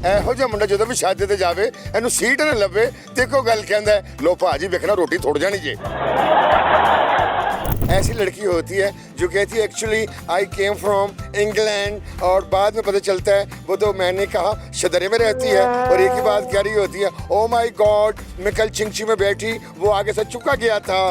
ਇਹੋ ਜਿਹਾ ਮੁੰਡਾ ਜਦੋਂ ਵੀ ਸ਼ਾਦੀ ਤੇ ਜਾਵੇ ਇਹਨੂੰ ਸੀਟ ਨਾ ਲੱਭੇ ਤੇ ਇੱਕੋ ਗੱਲ ਕਹਿੰਦਾ लो भाजी देखना रोटी थोड़ जानी जे। ऐसी लड़की होती है जो कहती है actually I came from England और बाद में पता चलता है वो तो मैंने कहा शदरे में रहती है और एक ही बात कह रही होती है ओ माय गॉड मैं कल चिंची में बैठी वो आगे से चुका गया था।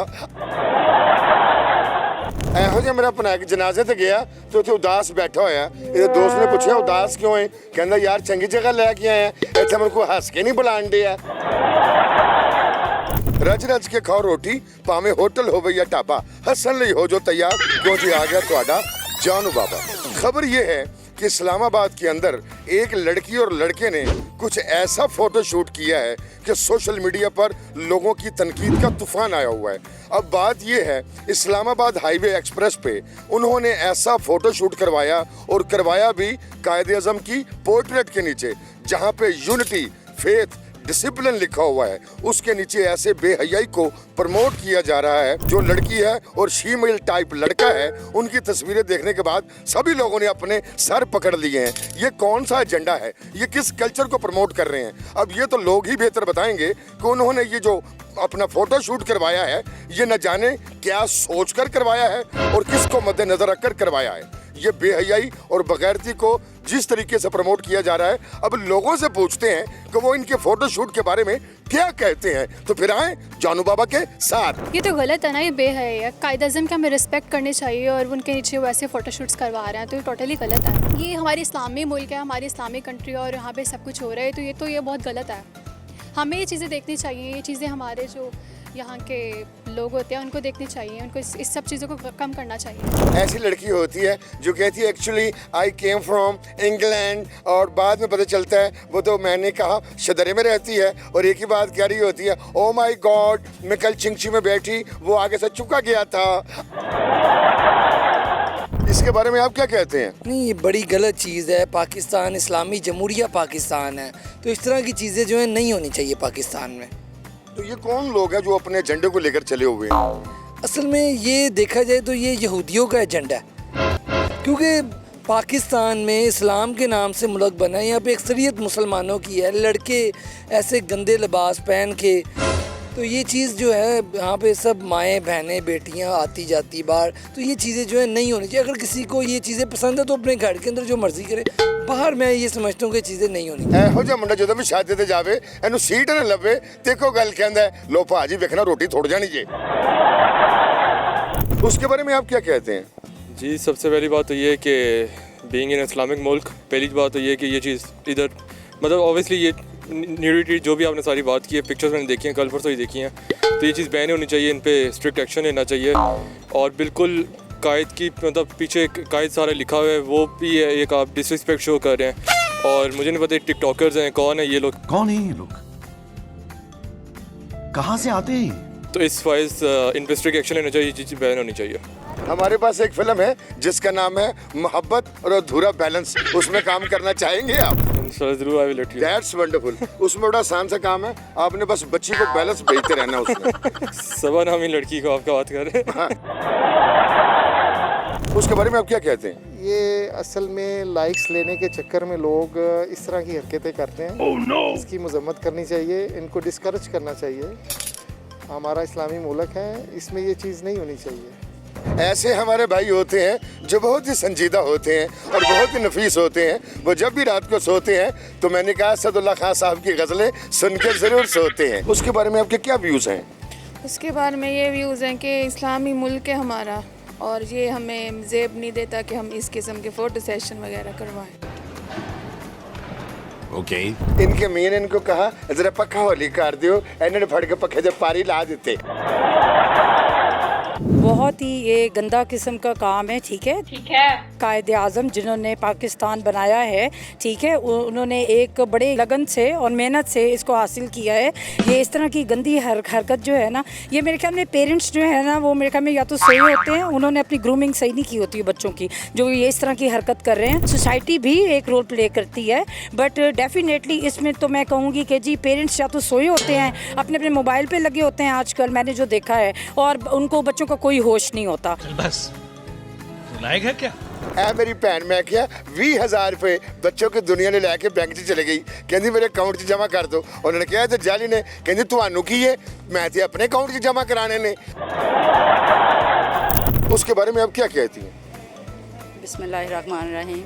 ਇਹੋ ਜਿਹਾ ਮੇਰਾ ਭਨਾ ਇੱਕ ਜਨਾਜ਼ੇ ਤੇ ਗਿਆ ਤੇ ਉੱਥੇ ਉਦਾਸ ਬੈਠਾ ਹੋਇਆ ਇਹਦੇ ਦੋਸਤ ਨੇ ਪੁੱਛਿਆ ਉਦਾਸ ਕਿਉਂ ਹੈ ਕਹਿੰਦਾ ਯਾਰ ਚੰਗੀ ਜਗ੍ਹਾ ਲੈ ਕੇ ਆਇਆ ਇੱਥੇ ਮੈਨੂੰ ਕੋਈ ਹੱਸ ਕੇ ਨਹੀਂ ਬੁਲਾਣ ਡਿਆ। रज रज के खाओ रोटी भावें होटल हो या ढाबा हसन ਲਈ हो जो तैयार क्योंकि आ गया ਤੁਹਾਡਾ जानू बाबा। खबर ये है कि इस्लामाबाद के अंदर एक लड़की और लड़के ने कुछ ऐसा फोटो शूट किया है कि सोशल मीडिया पर लोगों की तनकीद का तूफान आया हुआ है। अब बात ये है इस्लामाबाद हाईवे एक्सप्रेस पे उन्होंने ऐसा फोटो शूट करवाया और करवाया भी कायदे आज़म की पोर्ट्रेट के नीचे जहाँ पे यूनिटी फेथ डिसिप्लिन लिखा हुआ है उसके नीचे ऐसे बेहयाई को प्रमोट किया जा रहा है। जो लड़की है और शीमेल टाइप लड़का है उनकी तस्वीरें देखने के बाद सभी लोगों ने अपने सर पकड़ लिए हैं। ये कौन सा एजेंडा है, ये किस कल्चर को प्रमोट कर रहे हैं? अब ये तो लोग ही बेहतर बताएंगे कि उन्होंने ये जो अपना फोटो शूट करवाया है ये न जाने क्या सोचकर करवाया है और किसको मद्देनजर रखकर करवाया है। ये बेहयाई और बगैरती को जिस तरीके से प्रमोट किया जा रहा है अब लोगों से पूछते हैं कि वो इनके फोटो शूट के बारे में क्या कहते हैं। तो फिर आए जानू बाबा के साथ। ये तो गलत है ना, ये बेहयाई है। कायदे आज़म की हमें रिस्पेक्ट करनी चाहिए और उनके नीचे वैसे फ़ोटो शूट्स करवा रहे हैं तो ये टोटली गलत है। ये हमारी इस्लामी मुल्क है, हमारी इस्लामी कंट्री और यहाँ पे सब कुछ हो रहा है तो ये बहुत गलत है। हमें ये चीज़ें देखनी चाहिए, ये चीज़ें हमारे जो यहाँ के लोग होते हैं उनको देखनी चाहिए, उनको इस सब चीज़ों को कम करना चाहिए। ऐसी लड़की होती है जो कहती है actually I came from England और बाद में पता चलता है वो तो मैंने कहा शदरे में रहती है और एक ही बात कह रही होती है ओ माय गॉड मैं कल चिंची में बैठी वो आगे से चुका गया था। इसके बारे में आप क्या कहते हैं? नहीं, ये बड़ी गलत चीज़ है। पाकिस्तान इस्लामी जमहूरिया पाकिस्तान है तो इस तरह की चीज़ें जो है नहीं होनी चाहिए पाकिस्तान में। तो ये कौन लोग हैं जो अपने एजेंडे को लेकर चले हुए हैं? असल में ये देखा जाए तो ये यहूदियों का एजेंडा है क्योंकि पाकिस्तान में इस्लाम के नाम से मुल्क बना है, यहाँ पे अक्सरियत मुसलमानों की है। लड़के ऐसे गंदे लिबास पहन के तो ये चीज़ जो है यहाँ पे सब माएँ बहनें बेटियाँ आती जाती बाहर तो ये चीज़ें जो है नहीं होनी चाहिए। अगर किसी को ये चीज़ें पसंद है तो अपने घर के अंदर जो मर्जी करे, बाहर मैं ये समझता हूँ कि चीज़ें नहीं होनी चाहिए। ਇਹੋ ਜਿਹਾ ਮੁੰਡਾ ਜਦੋਂ ਵੀ ਸ਼ਾਦੀ ਤੇ ਜਾਵੇ ਇਹਨੂੰ ਸੀਟ ਨਾ ਲੱਭੇ ਤੇ ਇੱਕੋ ਗੱਲ ਕਹਿੰਦਾ लो भाजी देखना रोटी थोड़ जानी जे। उसके बारे में आप क्या कहते हैं? जी, सबसे पहली बात तो ये है कि बीइंग इन इस्लामिक मुल्क, पहली बात तो ये है कि ये चीज़ इधर मतलब ऑब्वियसली ये न्यूडिटी जो भी आपने सारी बात की है, पिक्चर्स मैंने देखी हैं, कल परसों ही देखी हैं, तो ये चीज़ बैन होनी चाहिए, इन पे स्ट्रिक्ट एक्शन लेना चाहिए। और बिल्कुल कायद की मतलब पीछे कायद सारा लिखा हुआ है वो भी है, एक आप डिसरिस्पेक्ट शो कर रहे हैं। और मुझे नहीं पता टिकटॉकर्स हैं, कौन है ये लोग, कौन है ये लोग, कहाँ से आते हैं? तो इस वाइज इन पे स्ट्रिक्ट एक्शन लेना चाहिए, ये चीज़ बैन होनी चाहिए। हमारे पास एक फिल्म है जिसका नाम है मोहब्बत और अधूरा बैलेंस, उसमें काम करना चाहेंगे आप? जरूर I will let you. That's wonderful. उसमें बड़ा आसान सा काम है, आपने बस बच्ची को बैलेंस भेजते रहना उसमें। सबा नामी लड़की को आपका बात कर रहे हैं। हाँ। उसके बारे में आप क्या कहते हैं? ये असल में लाइक्स लेने के चक्कर में लोग इस तरह की हरकतें करते हैं। इसकी मजम्मत करनी चाहिए, इनको डिस्करेज करना चाहिए। हमारा इस्लामी मुल्क है, इसमें ये चीज़ नहीं होनी चाहिए। ऐसे हमारे भाई होते हैं जो बहुत ही संजीदा होते हैं और बहुत ही नफीस होते हैं। वो जब भी रात को सोते हैं तो मैंने कहा असदुल्ला खान साहब की गज़लें सुन के ज़रूर सोते हैं। उसके बारे में आपके क्या व्यूज़ हैं? उसके बारे में ये व्यूज़ हैं कि इस्लामी मुल्क है हमारा और ये हमें ज़ेब नहीं देता कि हम इस किस्म के फ़ोटो सेशन वगैरह करवाएं। ओके। इनके मीन इनको कहा जरा पक्का होली कर दियो, इन्होंने फड़ के पखे जब पारी ला देते। बहुत ही ये गंदा किस्म का काम है, ठीक है। कायदे आज़म जिन्होंने पाकिस्तान बनाया है, ठीक है, उन्होंने एक बड़े लगन से और मेहनत से इसको हासिल किया है। ये इस तरह की गंदी हरकत जो है ना, ये मेरे ख्याल में पेरेंट्स जो है ना वो मेरे ख्याल में या तो सही होते हैं, उन्होंने अपनी ग्रूमिंग सही नहीं की होती है बच्चों की, जो ये इस तरह की हरकत कर रहे हैं। सोसाइटी भी एक रोल प्ले करती है, बट डेफिनेटली इसमें तो मैं कहूँगी कि जी पेरेंट्स या तो सोए होते हैं, अपने अपने मोबाइल पे लगे होते हैं आजकल, मैंने जो देखा है, और उनको बच्चों का कोई होश नहीं होता। बस लायक है क्या? ਐ ਮੇਰੀ ਭੈਣ ਮੈਂ ਕਿਹਾ 20000 ਰੁਪਏ ਬੱਚੋਂ ਕੀ ਦੁਨੀਆ ਨੇ ਲੈ ਕੇ ਬੈਂਕ 'ਚ ਚਲੇ ਗਈ ਕਹਿੰਦੀ ਮੇਰੇ ਅਕਾਊਂਟ 'ਚ ਜਮ੍ਹਾਂ ਕਰ ਦਿਓ ਉਹਨਾਂ ਨੇ ਕਿਹਾ ਤੇ ਜਾਲੀ ਨੇ ਕਹਿੰਦੀ ਤੁਹਾਨੂੰ ਕੀ ਹੈ मैं तो अपने अकाउंट के जमा कराने ने उसके बारे में आप क्या कहती हैं? बिस्मिल्लाहिर्रहमानिर्रहीम।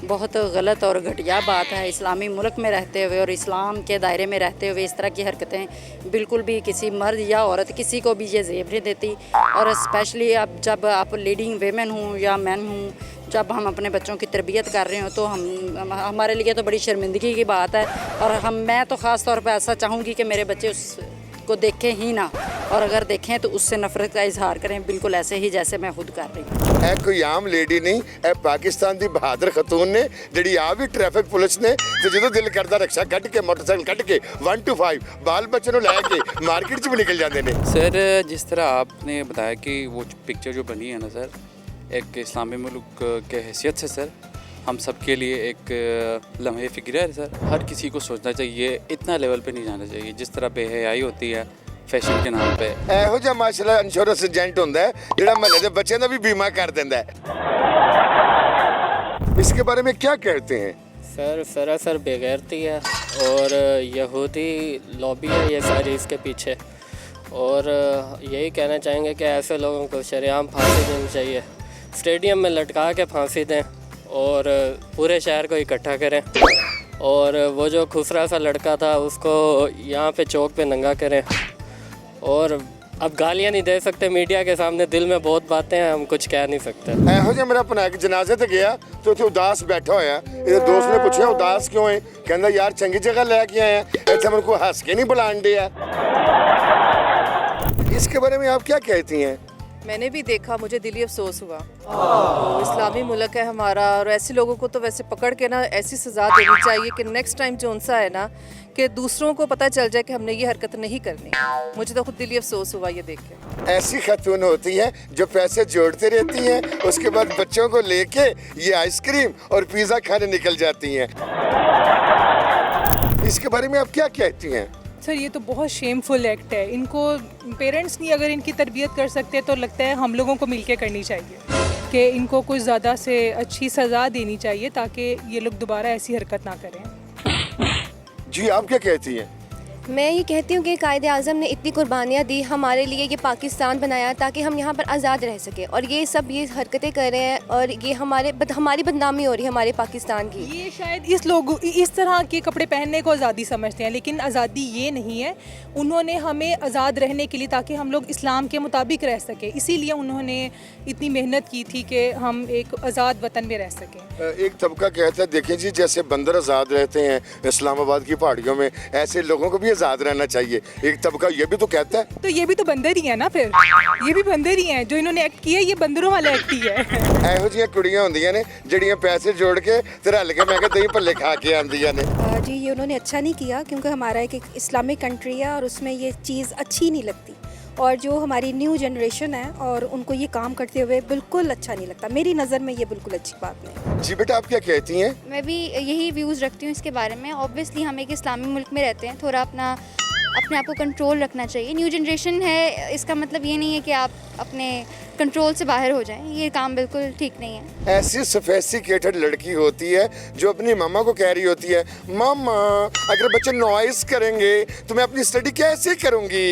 बहुत गलत और घटिया बात है इस्लामी मुल्क में रहते हुए और इस्लाम के दायरे में रहते हुए इस तरह की हरकतें बिल्कुल भी किसी मर्द या औरत किसी को भी ये ज़ेब नहीं देती। और स्पेशली अब जब आप लीडिंग वेमेन हूँ या मैन हूँ, जब हम अपने बच्चों की तरबियत कर रहे हो तो हमारे लिए तो बड़ी शर्मिंदगी की बात है। और मैं तो ख़ास तौर पर ऐसा चाहूँगी कि मेरे बच्चे उसको देखें ही ना, और अगर देखें तो उससे नफरत का इजहार करें, बिल्कुल ऐसे ही जैसे मैं खुद कर रही हूँ। ਇਹ ਕੋਈ ਆਮ ਲੇਡੀ ਨਹੀਂ, ਇਹ ਪਾਕਿਸਤਾਨ ਦੀ ਬਹਾਦਰ ਖਤੂਨ ਨੇ ਜਿਹੜੀ ਆ ਵੀ ਟ੍ਰੈਫਿਕ ਪੁਲਿਸ ਨੇ ਤੇ ਜਦੋਂ ਦਿਲ ਕਰਦਾ ਰਕਸ਼ਾ ਕੱਢ ਕੇ ਮੋਟਰਸਾਈਕਲ ਕੱਢ ਕੇ 1 to 5 ਬਾਲ ਬੱਚੇ ਨੂੰ ਲੈ ਕੇ ਮਾਰਕੀਟ 'ਚ ਵੀ ਨਿਕਲ ਜਾਂਦੇ ਨੇ। सर जिस तरह आपने बताया कि वो पिक्चर जो बनी है ना सर, एक इस्लामी मुल्क के हैसियत से सर हम सब के लिए एक लम्हे फ़िक्र है सर। हर किसी को सोचना चाहिए, इतना लेवल पे नहीं जाना चाहिए जिस तरह बेहयाई होती है फैशन के नाम पे। ਇਹੋ ਜਿਹਾ ਮਾਸ਼ਾਅੱਲਾ ਇੰਸ਼ੋਰੈਂਸ ਏਜੰਟ ਹੁੰਦਾ ਹੈ ਜਿਹੜਾ ਮਹੱਲੇ ਦੇ ਬੱਚਿਆਂ ਦਾ ਵੀ ਬੀਮਾ ਕਰ ਦਿੰਦਾ ਹੈ। इसके बारे में क्या कहते हैं? सर सरासर बेगैरती है और यहूदी लॉबी है ये सारी इसके पीछे, और यही कहना चाहेंगे कि ऐसे लोगों को शरेआम फांसी देनी चाहिए, स्टेडियम में लटका के फांसी दें और पूरे शहर को इकट्ठा करें। और वो जो खुसरा सा लड़का था उसको यहाँ पे चौक पे नंगा करें। और अब गालियाँ नहीं दे सकते मीडिया के सामने, दिल में बहुत बातें हैं, हम कुछ कह नहीं सकते। ਇਹੋ ਜਿਹਾ ਮੇਰਾ ਭਣਕ ਜਨਾਜ਼ੇ ਤੇ ਗਿਆ ਤੇ ਉੱਥੇ ਉਦਾਸ ਬੈਠਾ ਹੋਇਆ, ਇਹਦੇ ਦੋਸਤ ਨੇ ਪੁੱਛਿਆ ਉਦਾਸ ਕਿਉਂ ਹੈ, ਕਹਿੰਦਾ ਯਾਰ ਚੰਗੀ ਜਗ੍ਹਾ ਲੈ ਕੇ ਆਇਆ, ਇੱਥੇ ਮੈਨੂੰ ਕੋਈ ਹੱਸ ਕੇ ਨਹੀਂ ਬੁਲਾਣ ਡਿਆ। इसके बारे में आप क्या कहती हैं? मैंने भी देखा, मुझे दिली अफसोस हुआ। तो इस्लामी मुल्क है हमारा और ऐसे लोगों को तो वैसे पकड़ के ना ऐसी सज़ा देनी चाहिए कि नेक्स्ट टाइम जो उनसा है ना कि दूसरों को पता चल जाए कि हमने ये हरकत नहीं करनी। मुझे तो खुद दिली अफसोस हुआ ये देख के। ऐसी खतून होती है जो पैसे जोड़ते रहती हैं, उसके बाद बच्चों को लेके ये आइसक्रीम और पिज़्ज़ा खाने निकल जाती हैं। इसके बारे में आप क्या कहती हैं? सर ये तो बहुत शेमफुल एक्ट है, इनको पेरेंट्स नहीं अगर इनकी तरबियत कर सकते तो लगता है हम लोगों को मिलके करनी चाहिए कि इनको कुछ ज़्यादा से अच्छी सज़ा देनी चाहिए ताकि ये लोग दोबारा ऐसी हरकत ना करें। जी आप क्या कहती हैं? मैं ये कहती हूँ कि कायदे आज़म ने इतनी कुर्बानियाँ दी हमारे लिए, ये पाकिस्तान बनाया ताकि हम यहाँ पर आज़ाद रह सकें, और ये सब ये हरकतें कर रहे हैं और ये हमारी बदनामी हो रही है हमारे पाकिस्तान की। ये शायद इस तरह के कपड़े पहनने को आज़ादी समझते हैं, लेकिन आज़ादी ये नहीं है। उन्होंने हमें आज़ाद रहने के लिए ताकि हम लोग इस्लाम के मुताबिक रह सकें, इसीलिए उन्होंने इतनी मेहनत की थी कि हम एक आज़ाद वतन में रह सकें। एक तबका कहता है देखें जी जैसे बंदर आज़ाद रहते हैं इस्लामाबाद की पहाड़ियों में, ऐसे लोगों को भी आज़ाद रहना चाहिए। एक तबका ये भी तो कहता है। तो ये भी तो बंदर ही है ना, फिर ये भी बंदर ही हैं जो इन्होंने एक्ट किया, ये बंदरों वाला एक्ट ही है। ਇਹੋ ਜਿਹੀਆਂ ਕੁੜੀਆਂ ਹੁੰਦੀਆਂ ਨੇ ਜਿਹੜੀਆਂ ਪੈਸੇ ਜੋੜ ਕੇ ਤੇ ਰਲ ਕੇ ਮੈਂ ਕਿਹਾ ਦਹੀਂ ਭੱਲੇ ਖਾ ਕੇ ਆਉਂਦੀਆਂ ਨੇ। जी ये उन्होंने अच्छा नहीं किया क्योंकि हमारा एक इस्लामिक कंट्री है और उसमें ये चीज़ अच्छी नहीं लगती, और जो हमारी न्यू जनरेशन है और उनको ये काम करते हुए बिल्कुल अच्छा नहीं लगता। मेरी नज़र में ये बिल्कुल अच्छी बात नहीं। जी बेटा आप क्या कहती हैं? मैं भी यही व्यूज़ रखती हूँ इसके बारे में। ऑब्वियसली हम एक इस्लामी मुल्क में रहते हैं, थोड़ा अपने आप को कंट्रोल रखना चाहिए। न्यू जनरेशन है, इसका मतलब ये नहीं है कि आप अपने कंट्रोल से बाहर हो जाएं, ये काम बिल्कुल ठीक नहीं है। ऐसी सोफिस्टिकेटेड लड़की होती है जो अपनी मामा को कह रही होती है मामा अगर बच्चे नॉइस करेंगे तो मैं अपनी स्टडी कैसे करूँगी?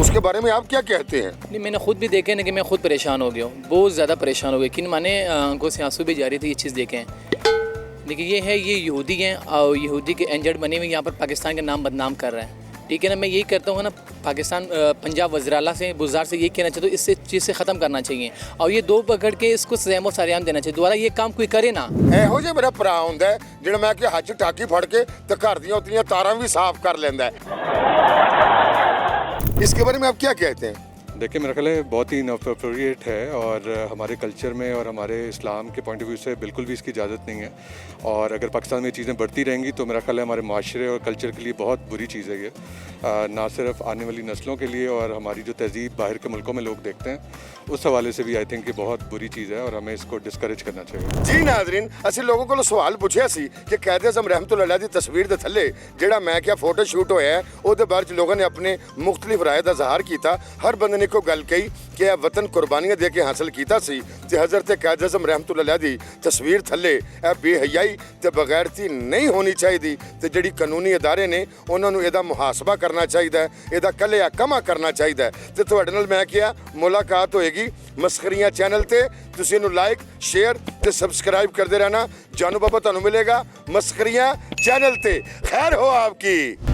उसके बारे में आप क्या कहते हैं? नहीं मैंने खुद भी देखे ना कि मैं खुद परेशान हो गया हूँ, बहुत ज़्यादा परेशान हो गया। कि माने आंखों से आंसू भी जा रही थी ये चीज़ देखें। लेकिन ये है ये यहूदी हैं और यहूदी के एजेंट बने हुए यहाँ पर पाकिस्तान का नाम बदनाम कर रहे हैं। ठीक है ना, मैं यही करता हूँ ना पाकिस्तान पंजाब वज़राला से बुज़ार से यही कहना चाहता हूँ इस चीज़ से ख़त्म करना चाहिए और ये दो पकड़ के इसको सज़ा सरेआम देना चाहिए। दोबारा ये काम कोई करे ना। ਇਹੋ ਜਿਹਾ ਮੇਰਾ ਭਰਾ ਹੁੰਦਾ ਹੈ ਜਿਹੜਾ ਮੈਂ ਕਿ ਹੱਥ 'ਚ ਟਾਕੀ ਫੜ ਕੇ ਤੇ ਘਰ ਦੀਆਂ ਉਤਲੀਆਂ ਤਾਰਾਂ ਵੀ ਸਾਫ਼ ਕਰ ਲੈਂਦਾ ਹੈ। इसके बारे में आप क्या कहते हैं? देखिए मेरा ख्याल है बहुत ही इनअप्रोप्रिएट है और हमारे कल्चर में और हमारे इस्लाम के पॉइंट ऑफ व्यू से बिल्कुल भी इसकी इजाज़त नहीं है। और अगर पाकिस्तान में चीज़ें बढ़ती रहेंगी तो मेरा ख्याल है हमारे माशरे और कल्चर के लिए बहुत बुरी चीज़ है ये, ना सिर्फ आने वाली नस्लों के लिए और हमारी जो तहज़ीब बाहर के मुल्कों में लोग देखते हैं उस हवाले से भी आई थिंक ये बहुत बुरी चीज़ है और हमें इसको डिस्करेज करना चाहिए। जी नाज़रीन ਅਸੀਂ ਲੋਕਾਂ ਕੋਲੋਂ ਸਵਾਲ ਪੁੱਛਿਆ ਸੀ ਕਿ ਕਾਇਦ ਆਜ਼ਮ ਰਹਿਮਤੁल्लाह ਦੀ ਤਸਵੀਰ ਦੇ ਥੱਲੇ ਜਿਹੜਾ ਮੈਂ ਕਿਹਾ ਫੋਟੋ ਸ਼ੂਟ ਹੋਇਆ ਉਹਦੇ ਬਾਰੇ ਚ ਲੋਕਾਂ ਨੇ ਆਪਣੇ ਮੁxtਲਿਫ ਰਾਏ ਦਾ ਇਜ਼ਹਾਰ ਕੀਤਾ। ਹਰ ਬੰਦੇ ਨੇ ਇੱਕੋ ਗੱਲ ਕਹੀ ਕਿ ਇਹ ਵਤਨ ਕੁਰਬਾਨੀਆਂ ਦੇ ਕੇ ਹਾਸਲ ਕੀਤਾ ਸੀ ਤੇ ਹਜ਼ਰਤ ਕਾਇਦ ਆਜ਼ਮ ਰਹਿਮਤੁल्लाह अलैह ਦੀ ਤਸਵੀਰ ਥੱਲੇ ਇਹ ਬੇਹਯਾਈ ਤੇ ਬਗੈਰਤੀ ਨਹੀਂ ਹੋਣੀ ਚਾਹੀਦੀ ਤੇ ਜਿਹੜੀ ਕਾਨੂੰਨੀ ਅਦਾਰੇ ਨੇ ਉਹਨਾਂ ਨੂੰ ਇਹਦਾ ਮੁਹਾਸਬਾ ਕਰਨਾ ਚਾਹੀਦਾ ਹੈ, ਇਹਦਾ ਕੱਲਿਆ ਕਮਾ ਕਰਨਾ ਚਾਹੀਦਾ ਹੈ। ਤੇ ਤੁਹਾਡੇ ਨਾਲ ਮੈਂ ਕਿਹਾ ਮੁਲਾਕਾਤ ਹੋਏਗੀ ਮਸਖਰੀਆਂ ਚੈਨਲ ਤੇ। ਤੁਸੀਂ ਇਹਨੂੰ ਲਾਈਕ ਸ਼ੇਅਰ ਤੇ ਸਬਸਕ੍ਰਾइब ਕਰਦੇ रहना। जानू बाबा ਤੁਹਾਨੂੰ ਮਿਲੇਗਾ ਮਸਖਰੀਆਂ ਚੈਨਲ ਤੇ। खैर हो आपकी।